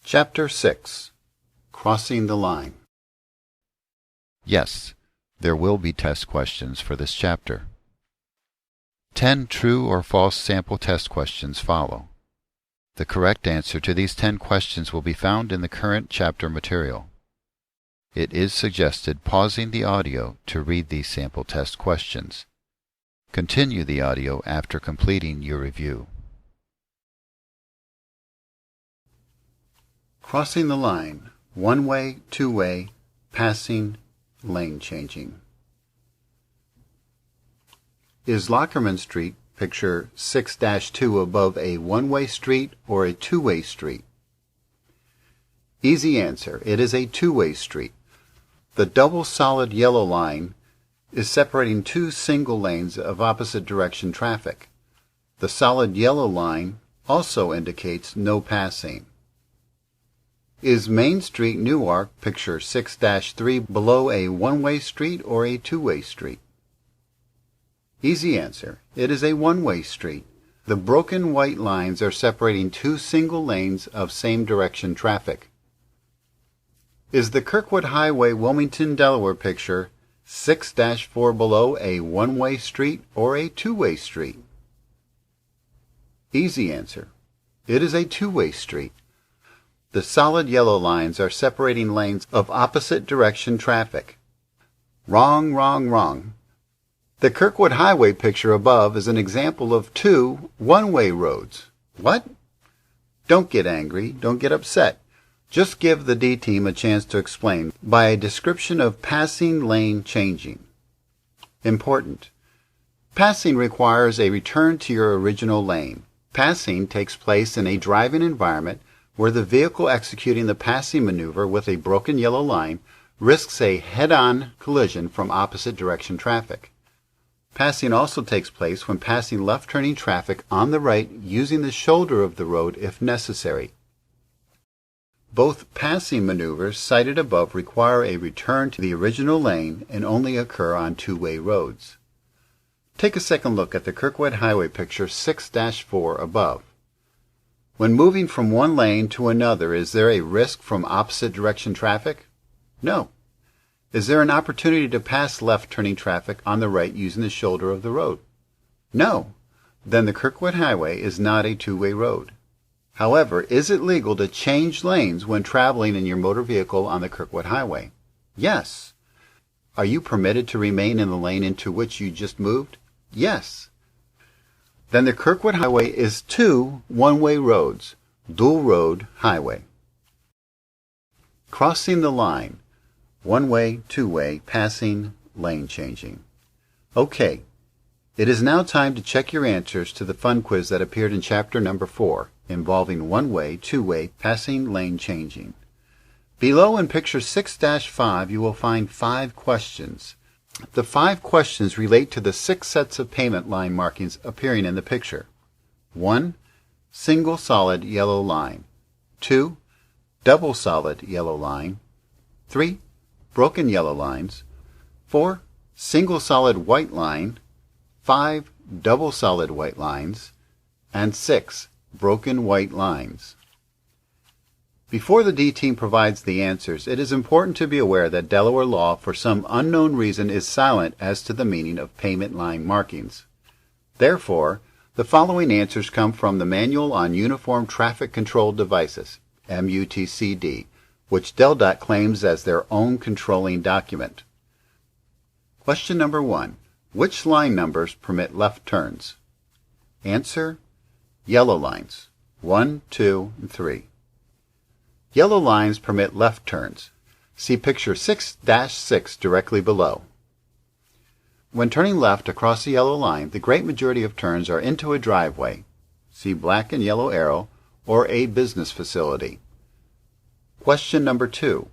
Chapter 6. Crossing the Line. Yes, there will be test questions for this chapter. 10 true or false sample test questions follow. The correct answer to these 10 questions will be found in the current chapter material. It is suggested pausing the audio to read these sample test questions. Continue the audio after completing your review. Crossing the line. One-way, two-way, passing, lane changing. Is Lockerman Street, picture 6-2, above a one-way street or a two-way street? Easy answer. It is a two-way street. The double solid yellow line is separating two single lanes of opposite direction traffic. The solid yellow line also indicates no passing. Is Main Street, Newark, picture 6-3, below a one-way street or a two-way street? Easy answer. It is a one-way street. The broken white lines are separating two single lanes of same direction traffic. Is the Kirkwood Highway, Wilmington, Delaware, picture 6-4, below a one-way street or a two-way street? Easy answer. It is a two-way street. The solid yellow lines are separating lanes of opposite direction traffic. Wrong, wrong, wrong. The Kirkwood Highway picture above is an example of two one-way roads. What? Don't get angry. Don't get upset. Just give the D team a chance to explain by a description of passing lane changing. Important. Passing requires a return to your original lane. Passing takes place in a driving environment where the vehicle executing the passing maneuver with a broken yellow line risks a head-on collision from opposite direction traffic. Passing also takes place when passing left-turning traffic on the right using the shoulder of the road if necessary. Both passing maneuvers cited above require a return to the original lane and only occur on two-way roads. Take a second look at the Kirkwood Highway picture 6-4 above. When moving from one lane to another, is there a risk from opposite direction traffic? No. Is there an opportunity to pass left-turning traffic on the right using the shoulder of the road? No. Then the Kirkwood Highway is not a two-way road. However, is it legal to change lanes when traveling in your motor vehicle on the Kirkwood Highway? Yes. Are you permitted to remain in the lane into which you just moved? Yes. Then the Kirkwood Highway is two one-way roads, dual road highway. Crossing the line. One-way, two-way, passing, lane changing. Okay. It is now time to check your answers to the fun quiz that appeared in chapter number 4, involving one-way, two-way, passing, lane changing. Below in picture 6-5, you will find 5 questions. The 5 questions relate to the 6 sets of payment line markings appearing in the picture. 1. Single solid yellow line. 2. Double solid yellow line. 3. Broken yellow lines. 4. Single solid white line. 5. Double solid white lines. And 6. Broken white lines. Before the D team provides the answers, it is important to be aware that Delaware law, for some unknown reason, is silent as to the meaning of payment line markings. Therefore, the following answers come from the Manual on Uniform Traffic Control Devices, MUTCD, which DelDOT claims as their own controlling document. Question number 1. Which line numbers permit left turns? Answer: yellow lines, 1, 2, and 3. Yellow lines permit left turns. See picture 6-6 directly below. When turning left across the yellow line, the great majority of turns are into a driveway. See black and yellow arrow, or a business facility. Question number 2.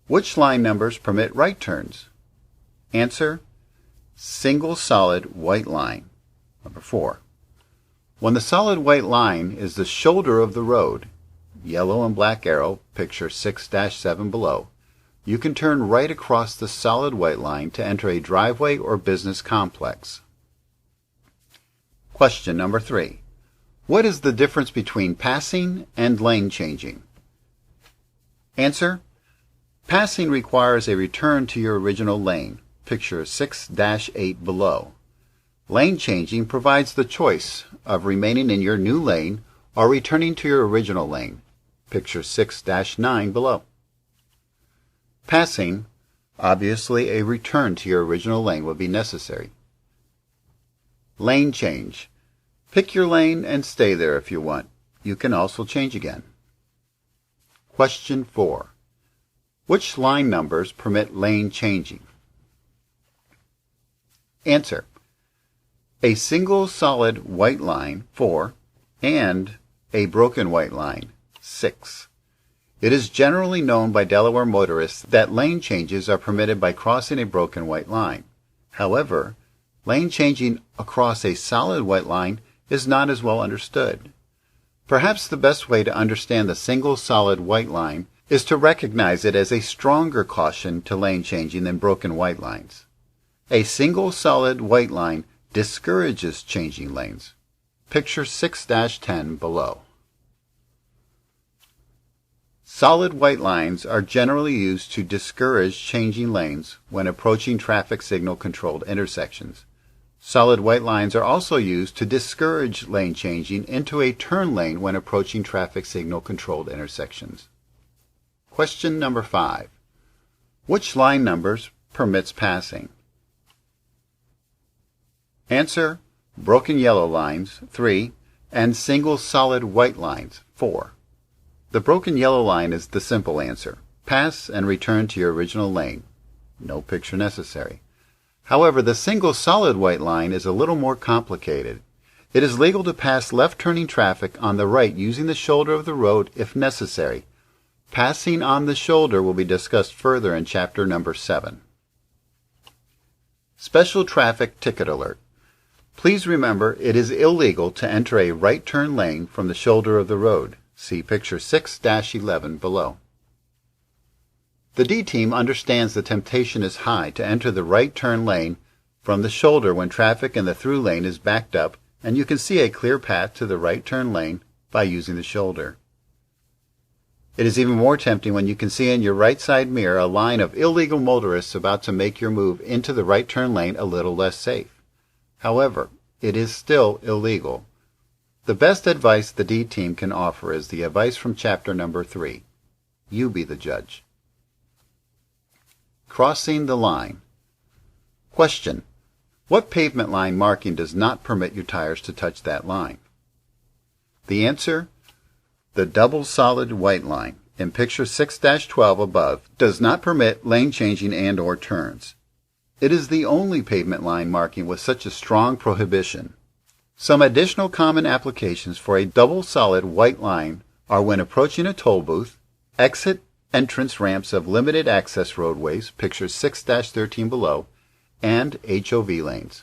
Which line numbers permit right turns? Answer: single solid white line. Number 4. When the solid white line is the shoulder of the road, yellow and black arrow, picture 6-7 below, you can turn right across the solid white line to enter a driveway or business complex. Question number 3. What is the difference between passing and lane changing? Answer: passing requires a return to your original lane. Picture 6-8 below. Lane changing provides the choice of remaining in your new lane or returning to your original lane. Picture 6-9 below. Passing, obviously a return to your original lane would be necessary. Lane change. Pick your lane and stay there if you want. You can also change again. Question 4. Which line numbers permit lane changing? Answer: a single solid white line, 4, and a broken white line, 6. It is generally known by Delaware motorists that lane changes are permitted by crossing a broken white line. However, lane changing across a solid white line is not as well understood. Perhaps the best way to understand the single solid white line is to recognize it as a stronger caution to lane changing than broken white lines. A single solid white line discourages changing lanes. Picture 6-10 below. Solid white lines are generally used to discourage changing lanes when approaching traffic signal controlled intersections. Solid white lines are also used to discourage lane changing into a turn lane when approaching traffic signal controlled intersections. Question number 5. Which line numbers permits passing? Answer: broken yellow lines, 3, and single solid white lines, 4. The broken yellow line is the simple answer. Pass and return to your original lane. No picture necessary. However, the single solid white line is a little more complicated. It is legal to pass left-turning traffic on the right using the shoulder of the road if necessary. Passing on the shoulder will be discussed further in chapter number 7. Special traffic ticket alert. Please remember it is illegal to enter a right turn lane from the shoulder of the road. See picture 6-11 below. The D-Team understands the temptation is high to enter the right turn lane from the shoulder when traffic in the through lane is backed up and you can see a clear path to the right turn lane by using the shoulder. It is even more tempting when you can see in your right side mirror a line of illegal motorists about to make your move into the right turn lane a little less safe. However, it is still illegal. The best advice the D-Team can offer is the advice from chapter number 3. You be the judge. Crossing the line. Question: what pavement line marking does not permit your tires to touch that line? The answer: the double solid white line in picture 6-12 above does not permit lane changing and or turns. It is the only pavement line marking with such a strong prohibition. Some additional common applications for a double solid white line are when approaching a toll booth, exit entrance ramps of limited access roadways, picture 6-13 below, and HOV lanes.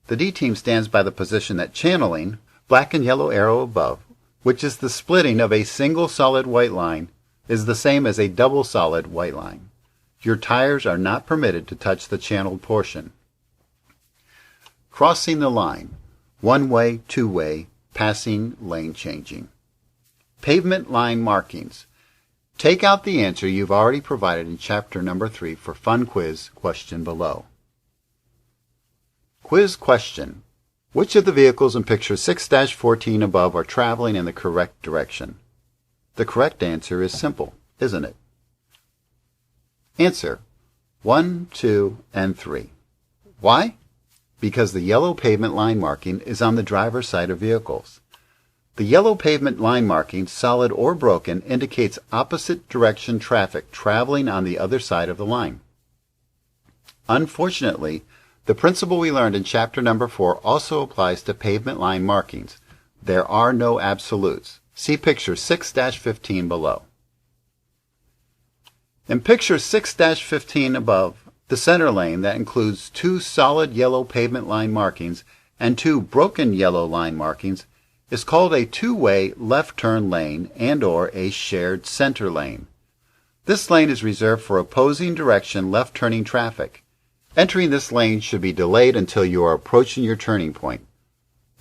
The D-Team stands by the position that channeling, black and yellow arrow above, which is the splitting of a single solid white line, is the same as a double solid white line. Your tires are not permitted to touch the channeled portion. Crossing the line. One-way, two-way, passing, lane changing. Pavement line markings. Take out the answer you've already provided in chapter number 3 for fun quiz question below. Quiz question. Which of the vehicles in picture 6-14 above are traveling in the correct direction? The correct answer is simple, isn't it? Answer: 1, 2, and 3. Why? Because the yellow pavement line marking is on the driver's side of vehicles. The yellow pavement line marking, solid or broken, indicates opposite direction traffic traveling on the other side of the line. Unfortunately, the principle we learned in chapter number 4 also applies to pavement line markings. There are no absolutes. See picture 6-15 below. In picture 6-15 above, the center lane that includes 2 solid yellow pavement line markings and 2 broken yellow line markings is called a two-way left turn lane and or a shared center lane. This lane is reserved for opposing direction left turning traffic. Entering this lane should be delayed until you are approaching your turning point.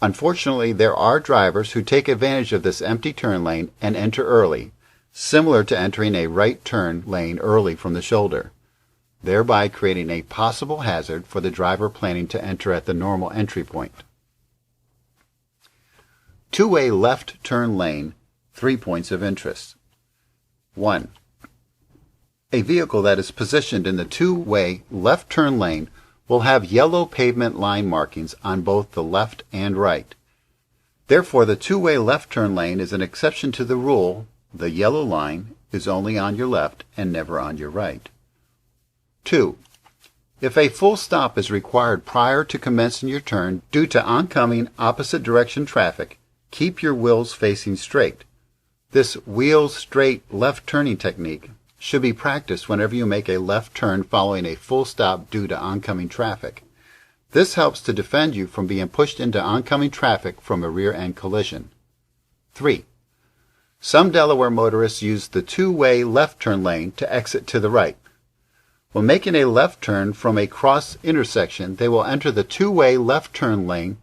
Unfortunately, there are drivers who take advantage of this empty turn lane and enter early. similar to entering a right turn lane early from the shoulder, thereby creating a possible hazard for the driver planning to enter at the normal entry point. Two-way left turn lane, 3 points of interest. 1. A vehicle that is positioned in the two-way left turn lane will have yellow pavement line markings on both the left and right. Therefore, the two-way left turn lane is an exception to the rule: the yellow line is only on your left and never on your right. 2. If a full stop is required prior to commencing your turn due to oncoming opposite direction traffic, keep your wheels facing straight. This wheels straight left turning technique should be practiced whenever you make a left turn following a full stop due to oncoming traffic. This helps to defend you from being pushed into oncoming traffic from a rear-end collision. 3. Some Delaware motorists use the two-way left turn lane to exit to the right. When making a left turn from a cross intersection, they will enter the two-way left turn lane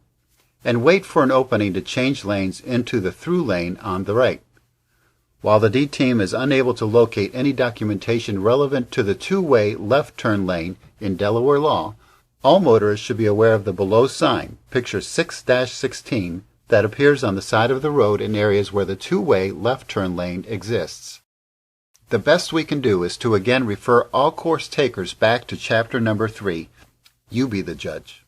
and wait for an opening to change lanes into the through lane on the right. While the D-Team is unable to locate any documentation relevant to the two-way left turn lane in Delaware law, all motorists should be aware of the below sign, picture 6-16, that appears on the side of the road in areas where the two-way left turn lane exists. The best we can do is to again refer all course takers back to chapter number 3. You be the judge.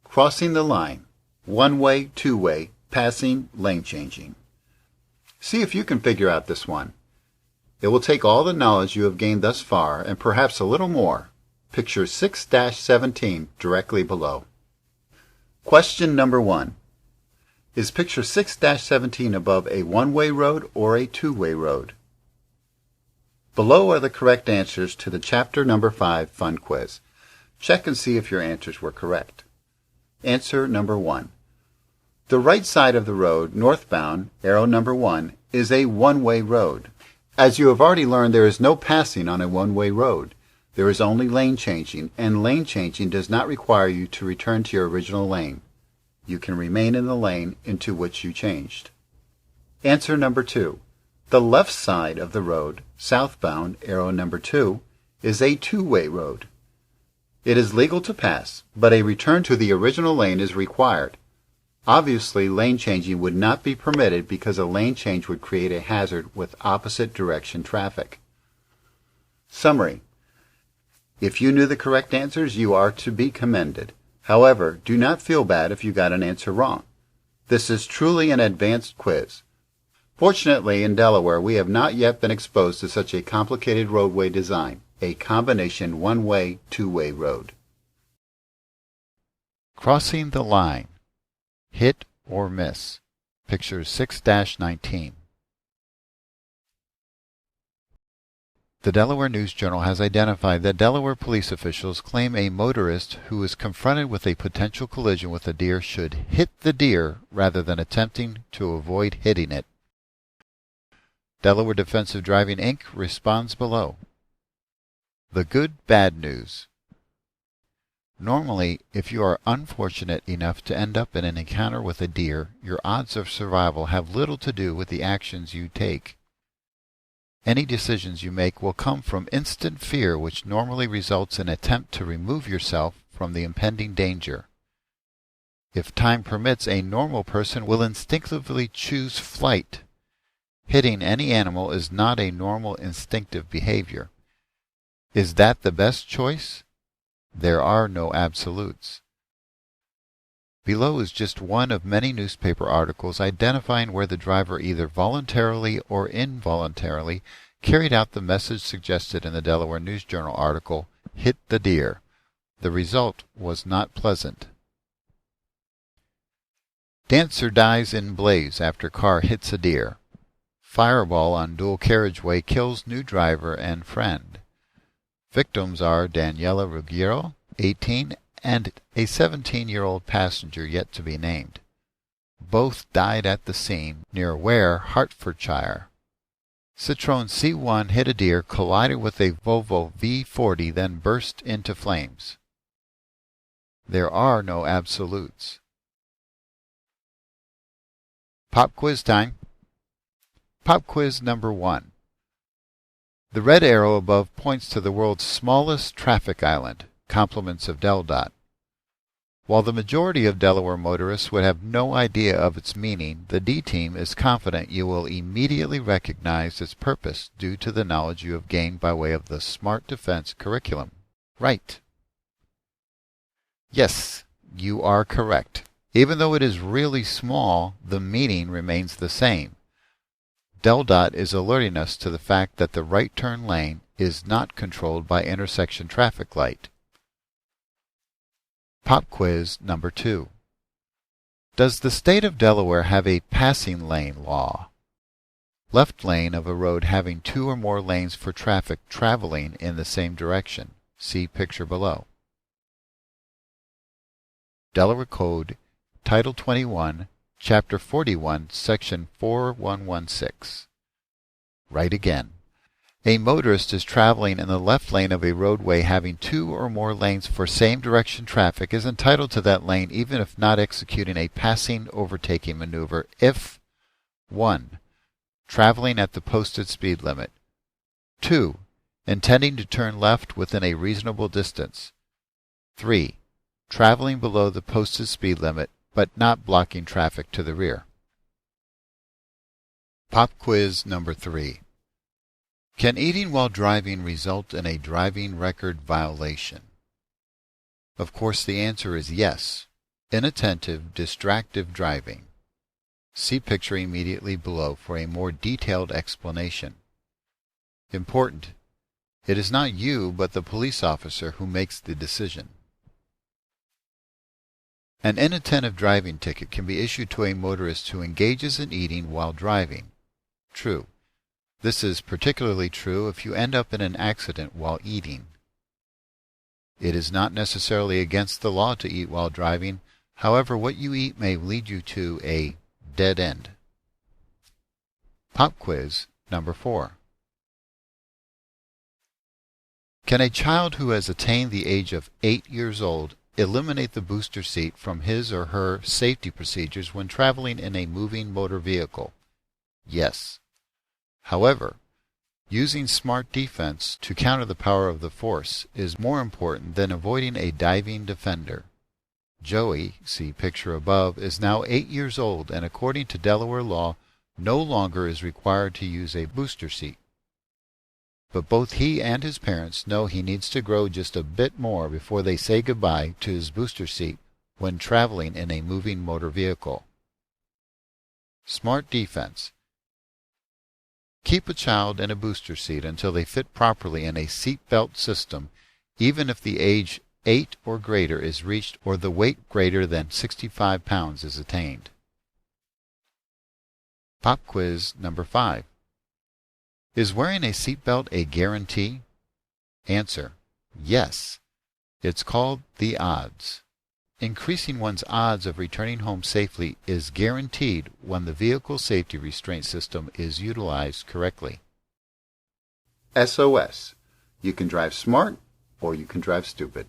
Crossing the line. One-way, two-way, passing, lane changing. See if you can figure out this one. It will take all the knowledge you have gained thus far and perhaps a little more. Picture 6-17 directly below. Question number 1. Is picture 6-17 above a one-way road or a two-way road? Below are the correct answers to the chapter number 5 fun quiz. Check and see if your answers were correct. Answer number 1. The right side of the road, northbound, arrow number 1, is a one-way road. As you have already learned, there is no passing on a one-way road. There is only lane changing, and lane changing does not require you to return to your original lane. You can remain in the lane into which you changed. Answer number 2. The left side of the road, southbound, arrow number 2, is a two-way road. It is legal to pass, but a return to the original lane is required. Obviously, lane changing would not be permitted because a lane change would create a hazard with opposite direction traffic. Summary. If you knew the correct answers, you are to be commended. However, do not feel bad if you got an answer wrong. This is truly an advanced quiz. Fortunately, in Delaware, we have not yet been exposed to such a complicated roadway design, a combination one-way, two-way road. Crossing the line. Hit or miss. Picture 6-19. The Delaware News Journal has identified that Delaware police officials claim a motorist who is confronted with a potential collision with a deer should hit the deer rather than attempting to avoid hitting it. Delaware Defensive Driving, Inc. responds below. The good, bad news. Normally, if you are unfortunate enough to end up in an encounter with a deer, your odds of survival have little to do with the actions you take. Any decisions you make will come from instant fear, which normally results in an attempt to remove yourself from the impending danger. If time permits, a normal person will instinctively choose flight. Hitting any animal is not a normal instinctive behavior. Is that the best choice? There are no absolutes. Below is just one of many newspaper articles identifying where the driver either voluntarily or involuntarily carried out the message suggested in the Delaware News Journal article, "Hit the deer." The result was not pleasant. Dancer dies in blaze after car hits a deer. Fireball on dual carriageway kills new driver and friend. Victims are Daniela Ruggiero, 18, and a 17-year-old passenger yet to be named. Both died at the scene near Ware, Hertfordshire. Citroën C1 hit a deer, collided with a Volvo V40, then burst into flames. There are no absolutes. Pop quiz time. Pop quiz number 1. The red arrow above points to the world's smallest traffic island, compliments of DelDOT. While the majority of Delaware motorists would have no idea of its meaning, the D-Team is confident you will immediately recognize its purpose due to the knowledge you have gained by way of the Smart Defense curriculum. Right. Yes, you are correct. Even though it is really small, the meaning remains the same. DelDOT is alerting us to the fact that the right turn lane is not controlled by intersection traffic light. Pop quiz number 2. Does the state of Delaware have a passing lane law? Left lane of a road having 2 or more lanes for traffic traveling in the same direction. See picture below. Delaware Code, Title 21, Chapter 41, Section 4116. Right again. A motorist is traveling in the left lane of a roadway having 2 or more lanes for same direction traffic is entitled to that lane even if not executing a passing overtaking maneuver if 1. Traveling at the posted speed limit. 2. Intending to turn left within a reasonable distance. 3. Traveling below the posted speed limit but not blocking traffic to the rear. Pop quiz number 3. Can eating while driving result in a driving record violation? Of course the answer is yes. Inattentive, distractive driving. See picture immediately below for a more detailed explanation. Important. It is not you but the police officer who makes the decision. An inattentive driving ticket can be issued to a motorist who engages in eating while driving. True. This is particularly true if you end up in an accident while eating. It is not necessarily against the law to eat while driving. However, what you eat may lead you to a dead end. Pop quiz number 4. Can a child who has attained the age of 8 years old eliminate the booster seat from his or her safety procedures when traveling in a moving motor vehicle? Yes. However, using smart defense to counter the power of the force is more important than avoiding a diving defender. Joey, see picture above, is now 8 years old and according to Delaware law no longer is required to use a booster seat. But both he and his parents know he needs to grow just a bit more before they say goodbye to his booster seat when traveling in a moving motor vehicle. Smart defense. Keep a child in a booster seat until they fit properly in a seat belt system, even if the age 8 or greater is reached or the weight greater than 65 pounds is attained. Pop quiz number 5. Is wearing a seatbelt a guarantee? Answer: yes. It's called the odds. Increasing one's odds of returning home safely is guaranteed when the vehicle safety restraint system is utilized correctly. SOS. You can drive smart or you can drive stupid.